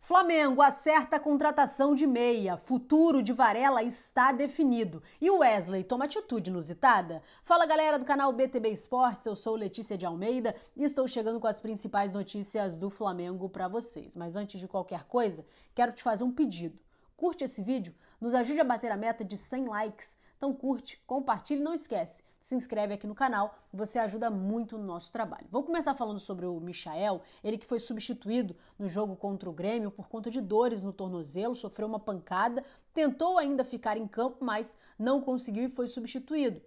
Flamengo acerta a contratação de meia. Futuro de Varela está definido. E o Wesley toma atitude inusitada? Fala, galera do canal BTB Esportes, eu sou Letícia de Almeida e estou chegando com as principais notícias do Flamengo para vocês. Mas antes de qualquer coisa, quero te fazer um pedido. Curte esse vídeo, nos ajude a bater a meta de 100 likes. Então curte, compartilhe e não esquece, se inscreve aqui no canal, você ajuda muito no nosso trabalho. Vou começar falando sobre o Michael, ele que foi substituído no jogo contra o Grêmio por conta de dores no tornozelo, sofreu uma pancada, tentou ainda ficar em campo, mas não conseguiu e foi substituído.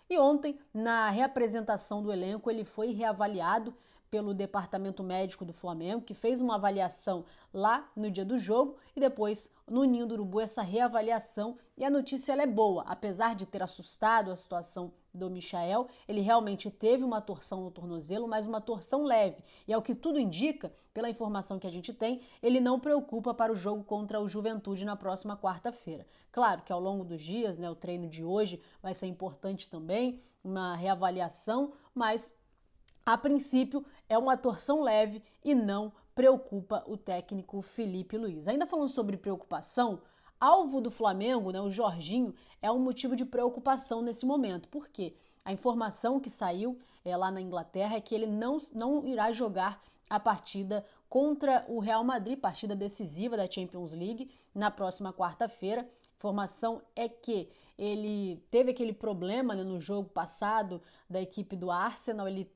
E ontem, na reapresentação do elenco, ele foi reavaliado pelo departamento médico do Flamengo, que fez uma avaliação lá no dia do jogo e depois no Ninho do Urubu essa reavaliação, e a notícia ela é boa, apesar de ter assustado a situação do Michael, ele realmente teve uma torção no tornozelo, mas uma torção leve, e ao que tudo indica, pela informação que a gente tem, ele não preocupa para o jogo contra o Juventude na próxima quarta-feira. Claro que ao longo dos dias, o treino de hoje vai ser importante também, uma reavaliação, mas a princípio, é uma torção leve e não preocupa o técnico Felipe Luiz. Ainda falando sobre preocupação, alvo do Flamengo, o Jorginho, é um motivo de preocupação nesse momento. Por quê? A informação que saiu lá na Inglaterra é que ele não irá jogar a partida contra o Real Madrid, partida decisiva da Champions League, na próxima quarta-feira. Informação é que ele teve aquele problema no jogo passado da equipe do Arsenal, ele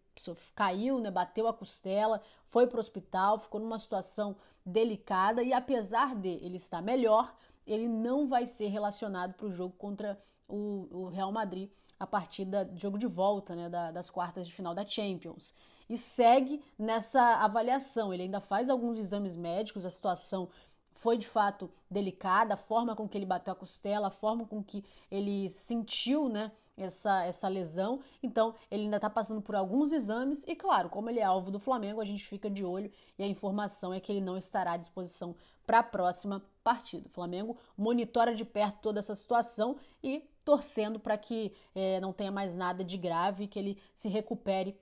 caiu, bateu a costela, foi para o hospital, ficou numa situação delicada e apesar de ele estar melhor, ele não vai ser relacionado para o jogo contra o Real Madrid, a partir do jogo de volta, das quartas de final da Champions. E segue nessa avaliação, ele ainda faz alguns exames médicos, a situação foi de fato delicada, a forma com que ele bateu a costela, a forma com que ele sentiu essa lesão. Então ele ainda está passando por alguns exames e claro, como ele é alvo do Flamengo, a gente fica de olho e a informação é que ele não estará à disposição para a próxima partida. O Flamengo monitora de perto toda essa situação e torcendo para que não tenha mais nada de grave e que ele se recupere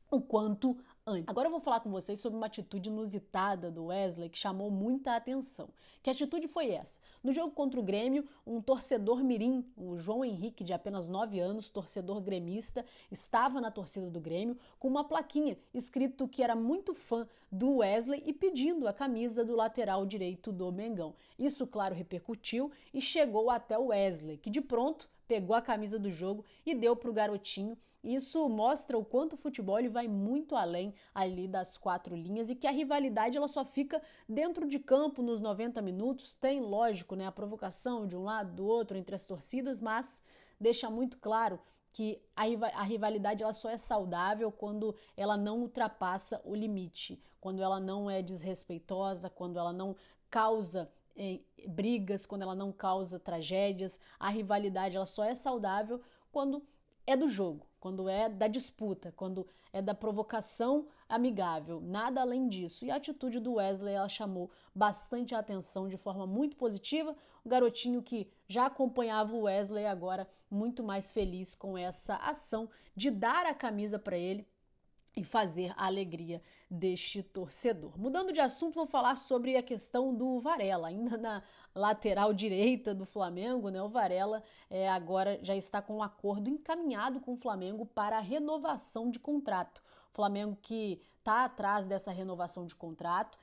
o quanto antes. Agora eu vou falar com vocês sobre uma atitude inusitada do Wesley que chamou muita atenção. Que atitude foi essa? No jogo contra o Grêmio, um torcedor mirim, o João Henrique, de apenas 9 anos, torcedor gremista, estava na torcida do Grêmio com uma plaquinha escrito que era muito fã do Wesley e pedindo a camisa do lateral direito do Mengão. Isso, claro, repercutiu e chegou até o Wesley, que de pronto pegou a camisa do jogo e deu para o garotinho. Isso mostra o quanto o futebol ele vai muito além ali das 4 linhas e que a rivalidade ela só fica dentro de campo nos 90 minutos. Tem, lógico, a provocação de um lado do outro entre as torcidas, mas deixa muito claro que a rivalidade ela só é saudável quando ela não ultrapassa o limite, quando ela não é desrespeitosa, quando ela não causa brigas, quando ela não causa tragédias. A rivalidade ela só é saudável quando é do jogo, quando é da disputa, quando é da provocação amigável, nada além disso. E a atitude do Wesley ela chamou bastante a atenção de forma muito positiva. O garotinho que já acompanhava o Wesley agora muito mais feliz com essa ação de dar a camisa para ele e fazer a alegria deste torcedor. Mudando de assunto, vou falar sobre a questão do Varela, ainda na lateral direita do Flamengo, o Varela agora já está com um acordo encaminhado com o Flamengo para a renovação de contrato. O Flamengo que está atrás dessa renovação de contrato,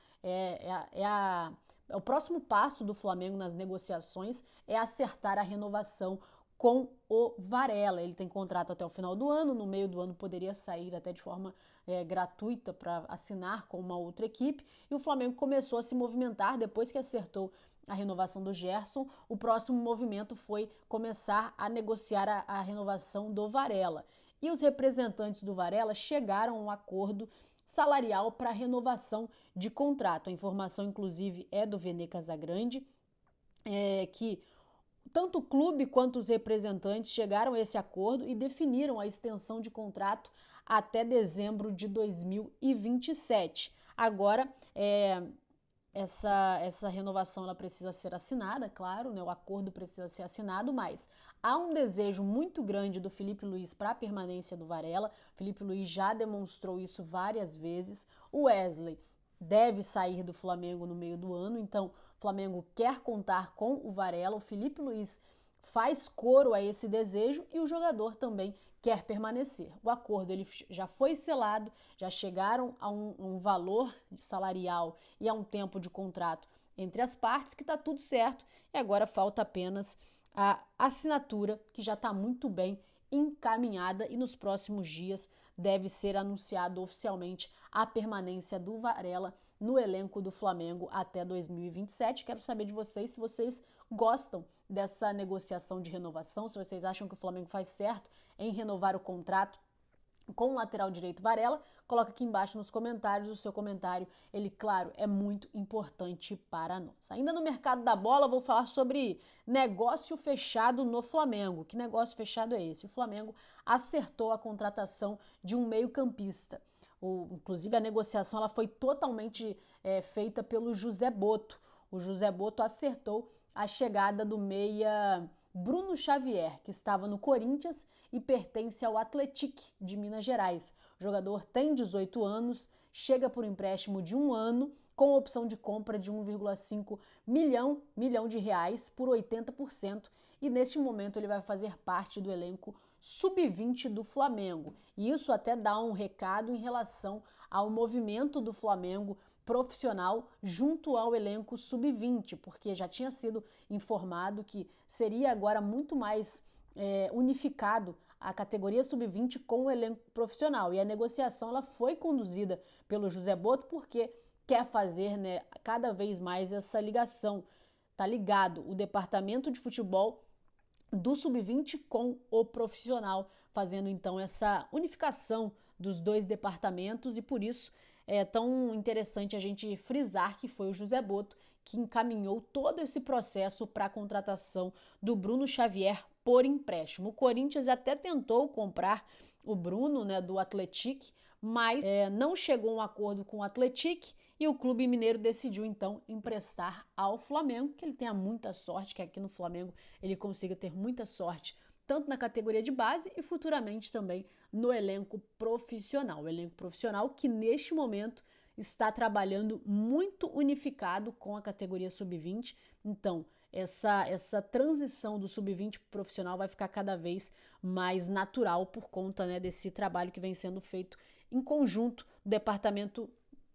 o próximo passo do Flamengo nas negociações é acertar a renovação com o Varela. Ele tem contrato até o final do ano, no meio do ano poderia sair até de forma gratuita para assinar com uma outra equipe, e o Flamengo começou a se movimentar depois que acertou a renovação do Gerson. O próximo movimento foi começar a negociar a renovação do Varela, e os representantes do Varela chegaram a um acordo salarial para renovação de contrato. A informação inclusive é do Vene Casagrande, que tanto o clube quanto os representantes chegaram a esse acordo e definiram a extensão de contrato até dezembro de 2027. Agora, essa renovação ela precisa ser assinada, claro, o acordo precisa ser assinado, mas há um desejo muito grande do Felipe Luiz para a permanência do Varela. Felipe Luiz já demonstrou isso várias vezes. O Wesley deve sair do Flamengo no meio do ano, então o Flamengo quer contar com o Varela, o Felipe Luiz faz coro a esse desejo e o jogador também quer permanecer. O acordo ele já foi selado, já chegaram a um valor salarial e a um tempo de contrato entre as partes que está tudo certo e agora falta apenas a assinatura que já está muito bem encaminhada e nos próximos dias deve ser anunciado oficialmente a permanência do Varela no elenco do Flamengo até 2027. Quero saber de vocês se vocês gostam dessa negociação de renovação, se vocês acham que o Flamengo faz certo em renovar o contrato com o lateral direito Varela. Coloca aqui embaixo nos comentários o seu comentário. Ele, claro, é muito importante para nós. Ainda no mercado da bola, vou falar sobre negócio fechado no Flamengo. Que negócio fechado é esse? O Flamengo acertou a contratação de um meio-campista. Inclusive, a negociação ela foi totalmente feita pelo José Botto. O José Botto acertou a chegada do meia Bruno Xavier, que estava no Corinthians e pertence ao Atlético de Minas Gerais. O jogador tem 18 anos, chega por empréstimo de 1 ano, com opção de compra de 1,5 milhão de reais por 80%, e neste momento ele vai fazer parte do elenco sub-20 do Flamengo. E isso até dá um recado em relação ao movimento do Flamengo profissional junto ao elenco sub-20, porque já tinha sido informado que seria agora muito mais unificado a categoria sub-20 com o elenco profissional. E a negociação ela foi conduzida pelo José Botto porque quer fazer, né, cada vez mais essa ligação. Tá ligado o departamento de futebol do sub-20 com o profissional, fazendo então essa unificação dos dois departamentos, e por isso é tão interessante a gente frisar que foi o José Botto que encaminhou todo esse processo para a contratação do Bruno Xavier por empréstimo. O Corinthians até tentou comprar o Bruno, né, do Atlético, mas não chegou a um acordo com o Atlético e o Clube Mineiro decidiu então emprestar ao Flamengo, que ele tenha muita sorte, que aqui no Flamengo ele consiga ter muita sorte, tanto na categoria de base e futuramente também no elenco profissional. O elenco profissional que neste momento está trabalhando muito unificado com a categoria sub-20. Então, essa transição do sub-20 para o profissional vai ficar cada vez mais natural por conta, né, desse trabalho que vem sendo feito em conjunto do departamento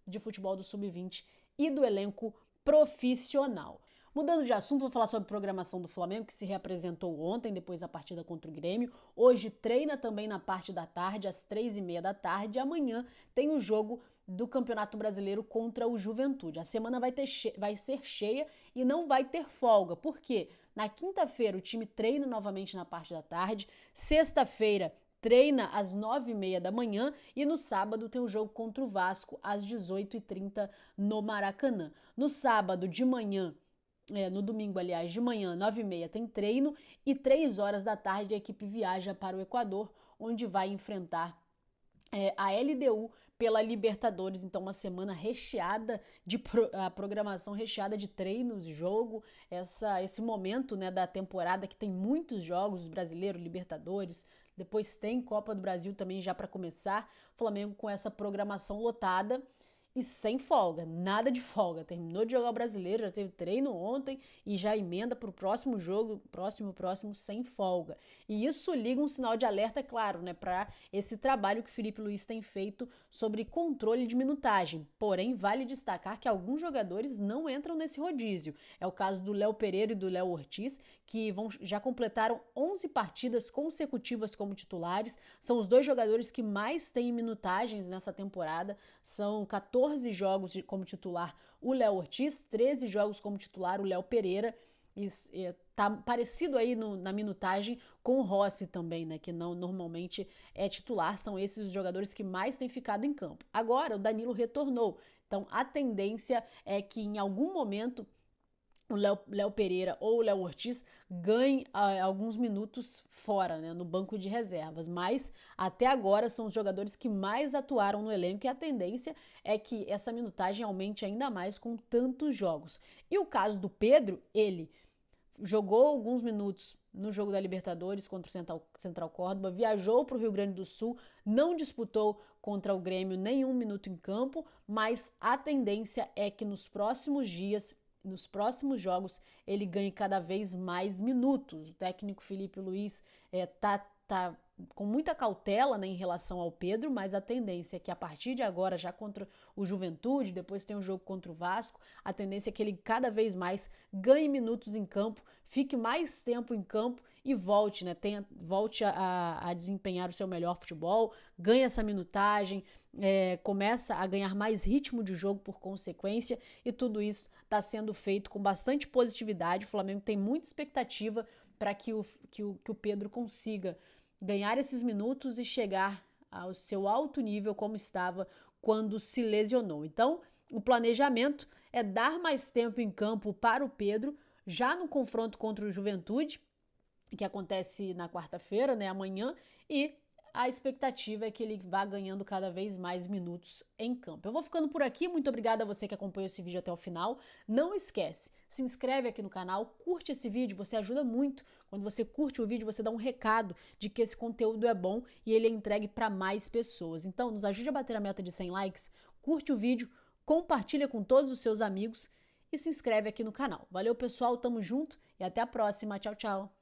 de futebol do sub-20 e do elenco profissional. Mudando de assunto, vou falar sobre a programação do Flamengo, que se reapresentou ontem, depois da partida contra o Grêmio. Hoje treina também na parte da tarde, às 3h30 da tarde. Amanhã tem o jogo do Campeonato Brasileiro contra o Juventude. A semana vai ser cheia e não vai ter folga. Por quê? Na quinta-feira o time treina novamente na parte da tarde. Sexta-feira treina às 9h30 da manhã e no sábado tem o jogo contra o Vasco às 18h30 no Maracanã. No sábado de manhã, no domingo, aliás, de manhã, 9h30 tem treino e 3h da tarde a equipe viaja para o Equador, onde vai enfrentar a LDU pela Libertadores. Então uma semana recheada a programação recheada de treinos, jogo, esse momento, né, da temporada que tem muitos jogos, Brasileiro, Libertadores, depois tem Copa do Brasil também já para começar. Flamengo com essa programação lotada e sem folga, nada de folga. Terminou de jogar o Brasileiro, já teve treino ontem e já emenda para o próximo jogo, próximo, sem folga. E isso liga um sinal de alerta, claro, né, para esse trabalho que o Felipe Luiz tem feito sobre controle de minutagem. Porém, vale destacar que alguns jogadores não entram nesse rodízio. É o caso do Léo Pereira e do Léo Ortiz, que já completaram 11 partidas consecutivas como titulares. São os dois jogadores que mais têm minutagens nessa temporada. São 14 jogos como titular o Léo Ortiz, 13 jogos como titular o Léo Pereira. Tá parecido aí na minutagem com o Rossi também, né, que não normalmente é titular. São esses os jogadores que mais têm ficado em campo. Agora o Danilo retornou, então a tendência é que em algum momento o Léo Pereira ou o Léo Ortiz ganhem alguns minutos fora, né, no banco de reservas, mas até agora são os jogadores que mais atuaram no elenco e a tendência é que essa minutagem aumente ainda mais com tantos jogos. E o caso do Pedro, ele jogou alguns minutos no jogo da Libertadores contra o Central Córdoba, viajou para o Rio Grande do Sul, não disputou contra o Grêmio nenhum minuto em campo, mas a tendência é que nos próximos dias, nos próximos jogos, ele ganhe cada vez mais minutos. O técnico Felipe Luiz tá com muita cautela, né, em relação ao Pedro, mas a tendência é que a partir de agora, já contra o Juventude, depois tem um jogo contra o Vasco, a tendência é que ele cada vez mais ganhe minutos em campo, fique mais tempo em campo e volte, né, volte a desempenhar o seu melhor futebol, ganhe essa minutagem, começa a ganhar mais ritmo de jogo por consequência, e tudo isso está sendo feito com bastante positividade. O Flamengo tem muita expectativa para que o Pedro consiga ganhar esses minutos e chegar ao seu alto nível como estava quando se lesionou. Então, o planejamento é dar mais tempo em campo para o Pedro, já no confronto contra o Juventude, que acontece na quarta-feira, né, amanhã, e a expectativa é que ele vá ganhando cada vez mais minutos em campo. Eu vou ficando por aqui, muito obrigada a você que acompanhou esse vídeo até o final. Não esquece, se inscreve aqui no canal, curte esse vídeo, você ajuda muito. Quando você curte o vídeo, você dá um recado de que esse conteúdo é bom e ele é entregue para mais pessoas. Então, nos ajude a bater a meta de 100 likes, curte o vídeo, compartilha com todos os seus amigos e se inscreve aqui no canal. Valeu, pessoal, tamo junto e até a próxima. Tchau, tchau!